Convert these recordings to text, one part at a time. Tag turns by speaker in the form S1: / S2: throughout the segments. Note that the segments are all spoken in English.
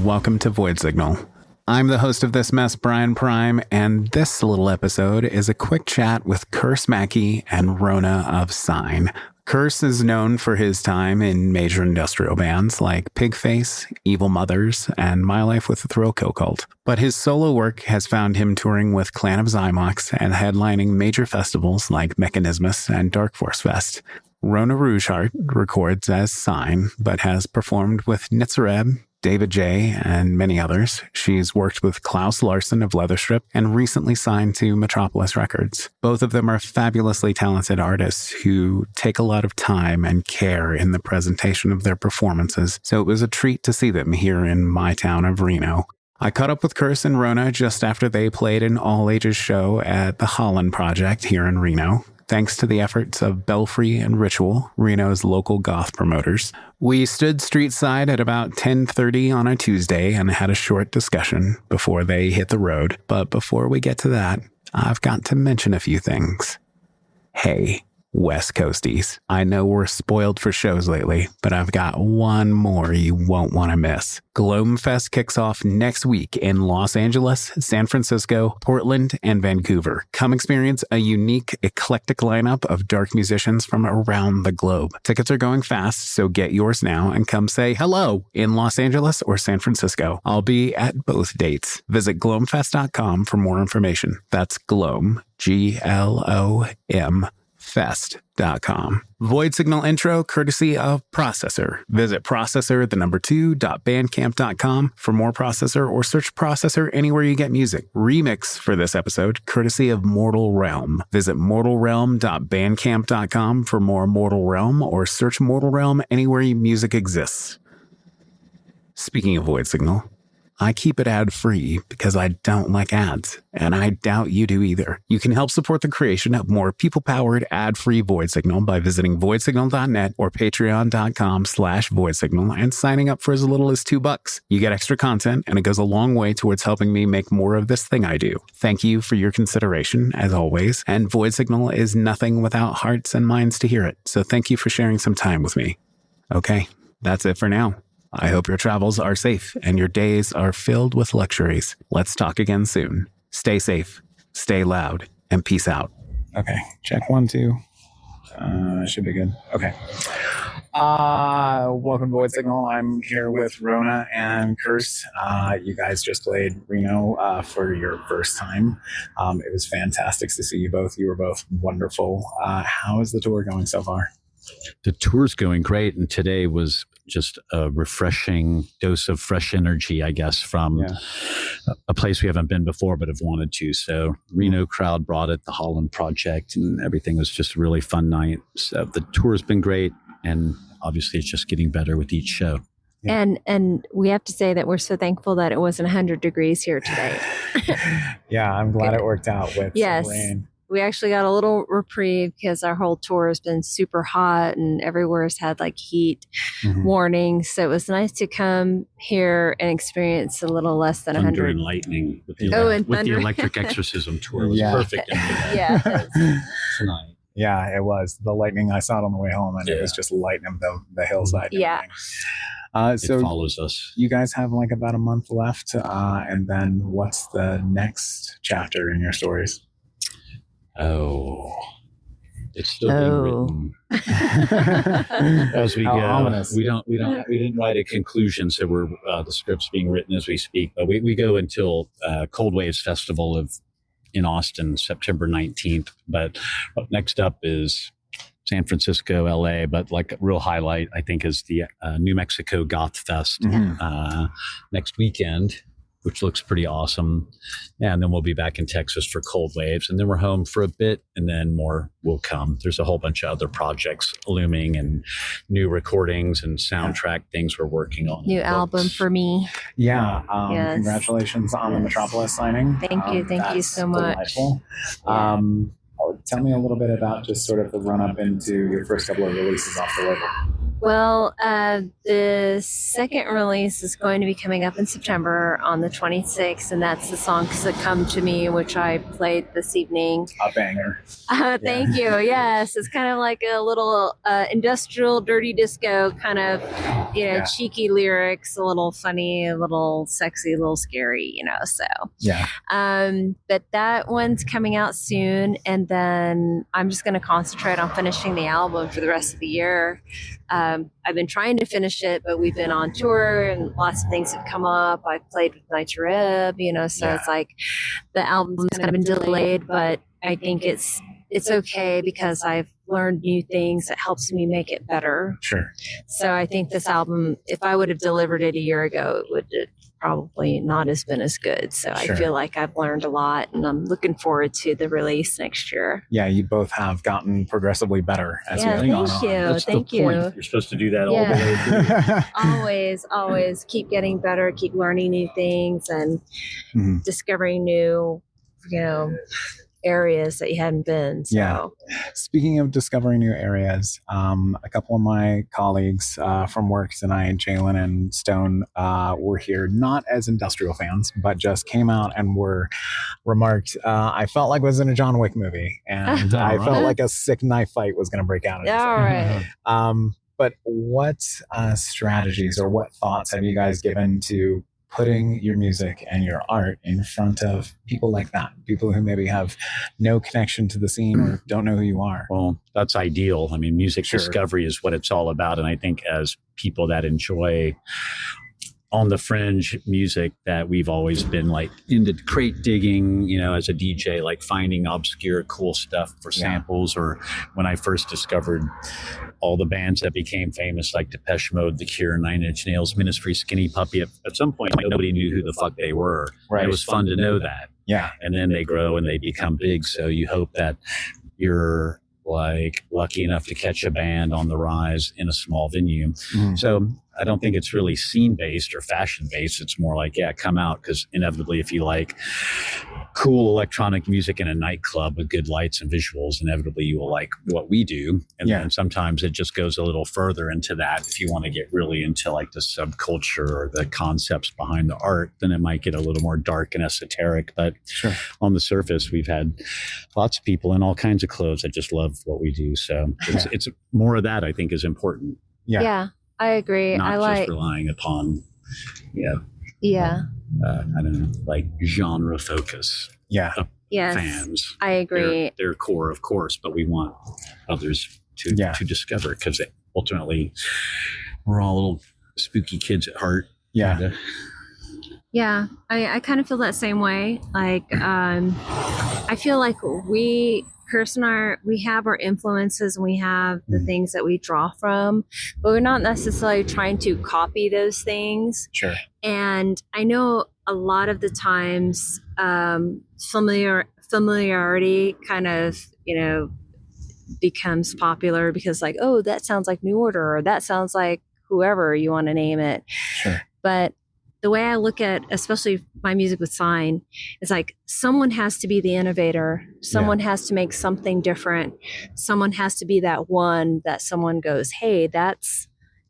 S1: welcome to Void Signal. I'm the host of this mess, Brian Prime, and this little episode is a quick chat with Curse Mackey and Rona of SINE. Curse is known for his time in major industrial bands like Pigface, Evil Mothers, and My Life with the Thrill Kill Cult. But his solo work has found him touring with Clan of Xymox and headlining major festivals like Mechanismus and Dark Force Fest. Rona Rougeheart records as SINE, but has performed with Nitzer Ebb, David J., and many others. She's worked with Claus Larsen of Leæther and recently signed to Metropolis Records. Both of them are fabulously talented artists who take a lot of time and care in the presentation of their performances, so it was a treat to see them here in my town of Reno. I caught up with Curse and Rona just after they played an all-ages show at the Holland Project here in Reno, thanks to the efforts of Belfry and Ritual, Reno's local goth promoters. We stood street side at about 10:30 on a Tuesday and had a short discussion before they hit the road. But before we get to that, I've got to mention a few things. Hey, West Coasties, I know we're spoiled for shows lately, but I've got one more you won't want to miss. Glomefest kicks off next week in Los Angeles, San Francisco, Portland, and Vancouver. Come experience a unique, eclectic lineup of dark musicians from around the globe. Tickets are going fast, so get yours now and come say hello in Los Angeles or San Francisco. I'll be at both dates. Visit glomefest.com for more information. That's Glom, Glom, fest.com. Void Signal intro courtesy of Processor. Visit processor2.bandcamp.com for more Processor or search Processor anywhere you get music. Remix for this episode courtesy of Mortal Realm. Visit mortalrealm.bandcamp.com for more Mortal Realm or search Mortal Realm anywhere music exists. Speaking of Void Signal, I keep it ad-free because I don't like ads, and I doubt you do either. You can help support the creation of more people-powered ad-free Void Signal by visiting voidsignal.net or patreon.com/voidsignal and signing up for as little as $2. You get extra content, and it goes a long way towards helping me make more of this thing I do. Thank you for your consideration, as always, and Void Signal is nothing without hearts and minds to hear it, so thank you for sharing some time with me. Okay, that's it for now. I hope your travels are safe and your days are filled with luxuries. Let's talk again soon. Stay safe, stay loud, and peace out. Okay, check 1, 2. Should be good. Okay. Welcome to Void Signal. I'm here with Rona and Curse. You guys just played Reno for your first time. It was fantastic to see you both. You were both wonderful. How is the tour going so far?
S2: The tour's going great, and today was just a refreshing dose of fresh energy, I guess, from a place we haven't been before but have wanted to. So Reno crowd brought it, the Holland Project, and everything was just a really fun night. So the tour's been great, and obviously it's just getting better with each show.
S3: Yeah. And we have to say that we're so thankful that it wasn't 100 degrees here today.
S1: Yeah, I'm glad it worked out with rain.
S3: We actually got a little reprieve because our whole tour has been super hot and everywhere has had like heat warnings. So it was nice to come here and experience a little less than 100.
S2: Thunder and lightning with the, with the Electric Exorcism tour was perfect. Tonight.
S1: Yeah, it was. The lightning, I saw it on the way home, and it was just lighting up the hillside.
S3: Yeah.
S1: So
S2: it follows us.
S1: You guys have like about a month left. And then what's the next chapter in your stories?
S2: Oh, it's still being written as we go. Ominous. We didn't write a conclusion, so we're the script's being written as we speak. But we go until Cold Waves Festival in Austin, September 19th. But next up is San Francisco, LA. But like a real highlight, I think, is the New Mexico Goth Fest next weekend, which looks pretty awesome. And then we'll be back in Texas for Cold Waves. And then we're home for a bit, and then more will come. There's a whole bunch of other projects looming and new recordings and soundtrack things we're working on.
S3: New album for me.
S1: Yeah. Congratulations on the Metropolis signing.
S3: Thank you. Thank you so much.
S1: Delightful. Tell me a little bit about just sort of the run up into your first couple of releases off the label.
S3: Well, the second release is going to be coming up in September on the 26th, and that's the song Succumb to Me, which I played this evening.
S1: A banger.
S3: Thank you. Yes, it's kind of like a little industrial dirty disco kind of, cheeky lyrics, a little funny, a little sexy, a little scary, so.
S1: Yeah.
S3: But that one's coming out soon, and then I'm just going to concentrate on finishing the album for the rest of the year. I've been trying to finish it, but we've been on tour and lots of things have come up. I've played with Nitzer Ebb, so it's like the album's kind of been delayed, but I think it's okay because I've learned new things that helps me make it better.
S1: Sure.
S3: So I think this album, if I would have delivered it a year ago, it would probably not has been as good. So I feel like I've learned a lot, and I'm looking forward to the release next year.
S1: Yeah, you both have gotten progressively better as you've gone on.
S3: Thank you.
S2: You're supposed to do that all the way.
S3: Always keep getting better, keep learning new things, and discovering new, areas that you hadn't been. So.
S1: Yeah. Speaking of discovering new areas, a couple of my colleagues from work tonight, Jalen and Stone, were here not as industrial fans, but just came out and were remarked, I felt like I was in a John Wick movie, and I felt like a sick knife fight was going to break out.
S3: All right.
S1: But what strategies or what thoughts have you guys given to putting your music and your art in front of people like that, people who maybe have no connection to the scene or don't know who you are?
S2: Well, that's ideal. I mean, music discovery is what it's all about. And I think as people that enjoy on the fringe music, that we've always been like into crate digging, as a DJ, like finding obscure cool stuff for samples. Or when I first discovered all the bands that became famous, like Depeche Mode, The Cure, Nine Inch Nails, Ministry, Skinny Puppy, at some point nobody knew who the fuck they were. Right. It was fun to know that.
S1: Yeah.
S2: And then they grow and they become big. So you hope that you're like lucky enough to catch a band on the rise in a small venue. So I don't think it's really scene based or fashion based. It's more like, come out, because inevitably if you like cool electronic music in a nightclub with good lights and visuals, inevitably you will like what we do. And then sometimes it just goes a little further into that. If you want to get really into like the subculture or the concepts behind the art, then it might get a little more dark and esoteric. But on the surface, we've had lots of people in all kinds of clothes that just love what we do. So it's more of that, I think, is important.
S3: Yeah, I agree.
S2: Not just relying upon, I don't know, like genre focus.
S3: Yes,
S2: fans.
S3: I agree.
S2: They're core, of course, but we want others to discover, because ultimately we're all little spooky kids at heart.
S3: Yeah, I kind of feel that same way. Like, I feel like Kirst and I, we have our influences and we have the things that we draw from, but we're not necessarily trying to copy those things.
S1: Sure.
S3: And I know a lot of the times, familiarity kind of, becomes popular because like, oh, that sounds like New Order, or that sounds like whoever you want to name it.
S1: Sure.
S3: But the way I look at, especially my music with SINE, is like someone has to be the innovator. Someone has to make something different. Someone has to be that one that someone goes, hey, that's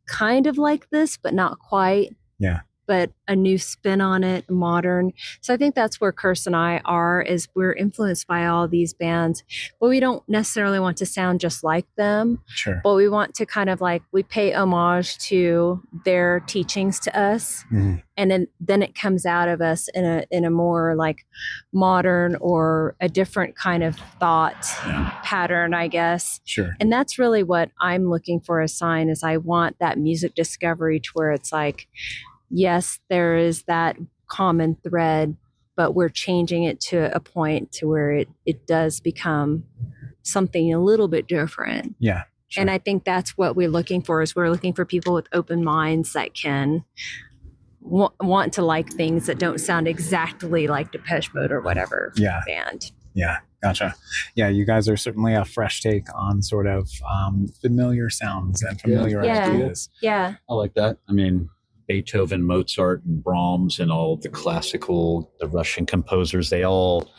S3: kind of like this, but not quite.
S1: Yeah.
S3: But a new spin on it, modern. So I think that's where Kirst and I are, is we're influenced by all these bands, but we don't necessarily want to sound just like them.
S1: Sure.
S3: But we want to kind of like, we pay homage to their teachings to us. And then it comes out of us in a more like modern or a different kind of thought pattern, I guess.
S1: Sure.
S3: And that's really what I'm looking for as SINE, is I want that music discovery to where it's like, yes, there is that common thread, but we're changing it to a point to where it does become something a little bit different.
S1: Yeah. Sure.
S3: And I think that's what we're looking for, is we're looking for people with open minds that can want to like things that don't sound exactly like Depeche Mode or whatever band.
S1: Yeah. Gotcha. Yeah. You guys are certainly a fresh take on sort of familiar sounds and familiar ideas.
S3: Yeah.
S2: I like that. I mean, Beethoven, Mozart, and Brahms, and all the classical, the Russian composers, they all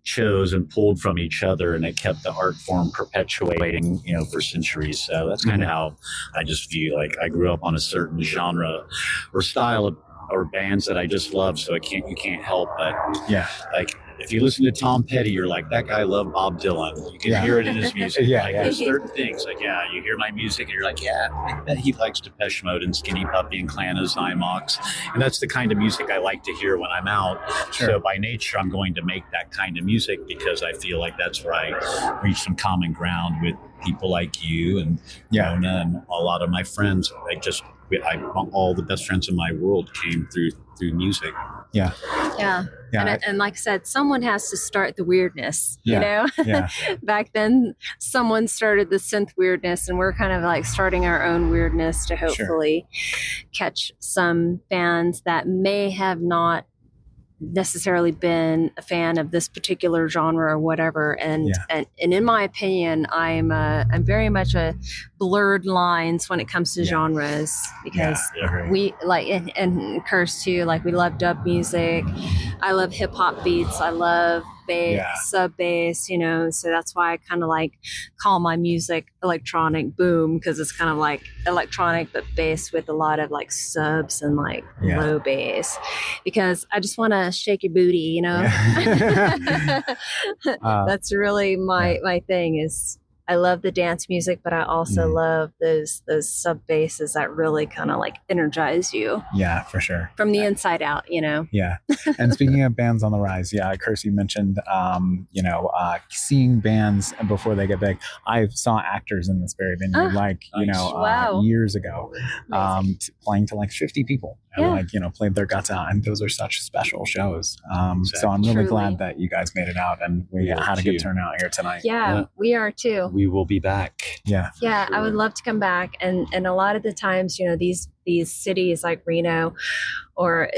S2: chose and pulled from each other, and it kept the art form perpetuating, for centuries. So that's kind of how I just view, like, I grew up on a certain genre or style of, or bands that I just love. So you can't help but, like, if you listen to Tom Petty, you're like, that guy loved Bob Dylan. You can hear it in his music. There's certain things, like, you hear my music and you're like, I bet he likes Depeche Mode and Skinny Puppy and Clan of Xymox. And that's the kind of music I like to hear when I'm out. Sure. So by nature, I'm going to make that kind of music because I feel like that's where I reach some common ground with people like you and Rona and a lot of my friends. All the best friends in my world came through music.
S1: Yeah.
S3: And like I said, someone has to start the weirdness,
S1: Yeah.
S3: Back then, someone started the synth weirdness, and we're kind of like starting our own weirdness to hopefully catch some bands that may have not necessarily been a fan of this particular genre or whatever. And in my opinion, I'm very much a blurred lines when it comes to genres, because we like, and Curse too, like, we love dub music. I love hip hop beats. I love bass, sub bass, so that's why I kind of like call my music electronic boom, because it's kind of like electronic but bass with a lot of like subs and like low bass, because I just want to shake your booty, That's really my thing. Is I love the dance music, but I also love those sub basses that really kind of like energize you.
S1: Yeah, for sure.
S3: From the inside out,
S1: Yeah. And speaking of bands on the rise, Kirsty, you mentioned, seeing bands before they get big. I saw actors in this very venue, years ago, playing to like 50 people. And played their guts out, and those are such special shows. So I'm really glad that you guys made it out, and we had a good turnout here tonight.
S3: Yeah, we are too.
S2: We will be back.
S3: Yeah, I would love to come back, and a lot of the times, these cities like Reno or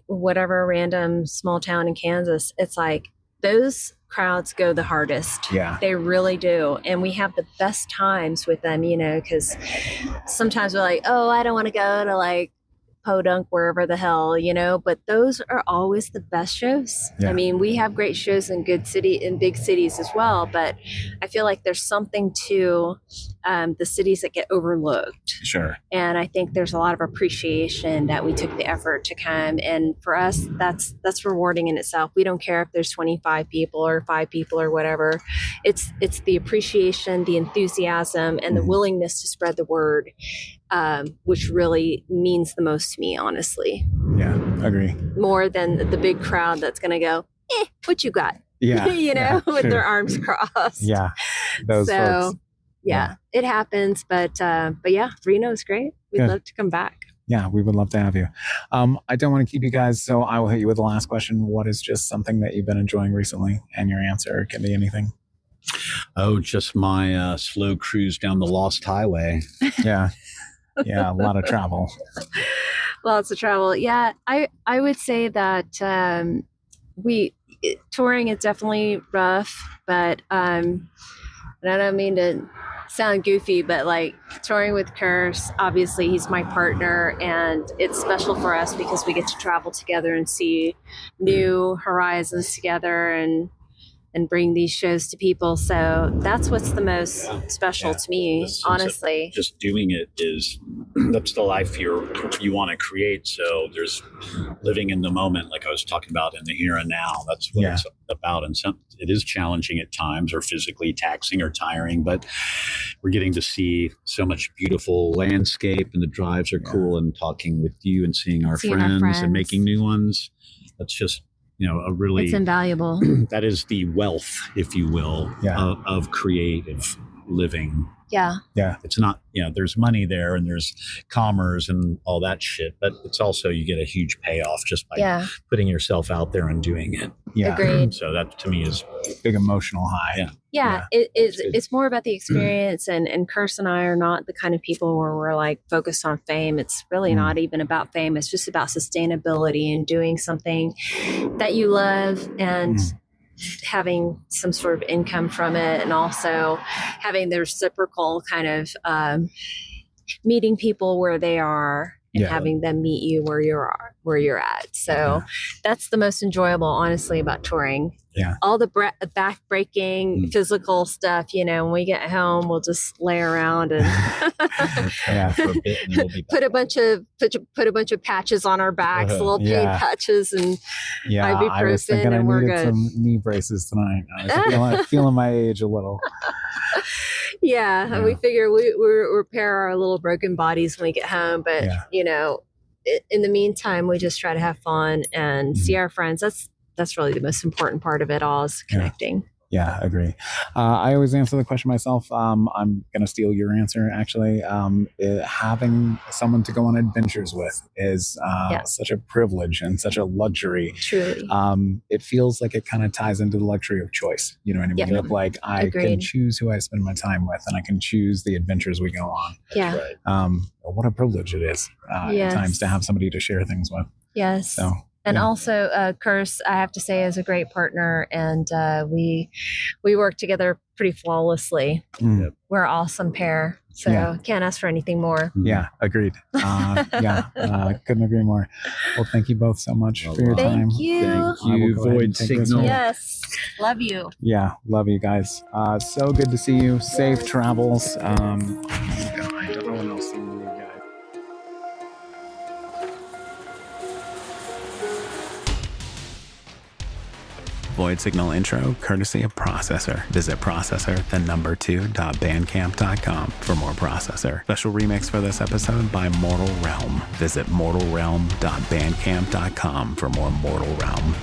S3: whatever random small town in Kansas, it's like those crowds go the hardest.
S1: Yeah,
S3: they really do, and we have the best times with them. Because sometimes we're like, oh, I don't want to go to like Podunk, wherever the hell, but those are always the best shows. I mean, we have great shows in big cities as well, but I feel like there's something to the cities that get overlooked.
S1: Sure.
S3: And I think there's a lot of appreciation that we took the effort to come, and for us, that's rewarding in itself. We don't care if there's 25 people or 5 people or whatever. It's the appreciation, the enthusiasm, and the willingness to spread the word, which really means the most to me, honestly.
S1: Yeah, agree.
S3: More than the big crowd that's going to go, what you got?
S1: Yeah.
S3: With their arms crossed.
S1: Yeah. Those folks.
S3: Yeah, it happens. But Reno's great. We'd love to come back.
S1: Yeah, we would love to have you. I don't want to keep you guys, so I will hit you with the last question. What is just something that you've been enjoying recently? And your answer can be anything.
S2: Oh, just my slow cruise down the Lost Highway.
S1: Yeah. Yeah, a lot of travel.
S3: Lots of travel. Yeah, I would say that touring is definitely rough, but and I don't mean to sound goofy, but like touring with Curse, obviously he's my partner, and it's special for us because we get to travel together and see new horizons together and bring these shows to people. So that's what's the most special to me, honestly.
S2: Just doing it that's the life you want to create. So there's living in the moment, like I was talking about, in the here and now. That's what it's about. And it is challenging at times, or physically taxing or tiring, but we're getting to see so much beautiful landscape, and the drives are cool, and talking with you and seeing our friends and making new ones. That's just, it's
S3: invaluable.
S2: That is the wealth, if you will, of creative living.
S3: Yeah.
S2: It's not, there's money there and there's commerce and all that shit, but it's also, you get a huge payoff just by putting yourself out there and doing it.
S1: Yeah.
S3: Agreed.
S2: So that to me is
S1: big emotional high.
S3: Yeah. It's more about the experience, and Curse and I are not the kind of people where we're like focused on fame. It's really not even about fame. It's just about sustainability and doing something that you love and having some sort of income from it, and also having the reciprocal kind of meeting people where they are and having them meet you where you're at. So that's the most enjoyable, honestly, about touring.
S1: Yeah.
S3: All the back-breaking physical stuff, when we get home, we'll just lay around and
S2: for a bit, and we'll be
S3: put a bunch of patches on our backs, little pain patches, and ibuprofen,
S1: I was thinking
S3: and we're
S1: needed
S3: good.
S1: some knee braces tonight. I was feeling my age a little.
S3: Yeah, we figure we repair our little broken bodies when we get home, but in the meantime, we just try to have fun and see our friends. That's really the most important part of it all, is connecting.
S1: Yeah, agree. I always answer the question myself. I'm going to steal your answer, actually. Having someone to go on adventures with is such a privilege and such a luxury.
S3: Truly.
S1: It feels like it kind of ties into the luxury of choice. You know what I mean? Of like, I can choose who I spend my time with, and I can choose the adventures we go on.
S3: Yeah.
S2: Right.
S1: What a privilege it is at times to have somebody to share things with.
S3: Yes.
S1: So.
S3: And also, Curse, I have to say, is a great partner, and we work together pretty flawlessly. We're an awesome pair, so can't ask for anything more.
S1: Yeah, agreed. Couldn't agree more. Well, thank you both so much for your time.
S3: Thank you.
S2: Thank you, Void Signal.
S3: Yes, love you.
S1: Yeah, love you guys. So good to see you. Safe travels. I don't know when I'll see you guys. Void Signal intro, courtesy of Processor. Visit processor2.bandcamp.com for more Processor. Special remix for this episode by Mortal Realm. Visit mortalrealm.bandcamp.com for more Mortal Realm.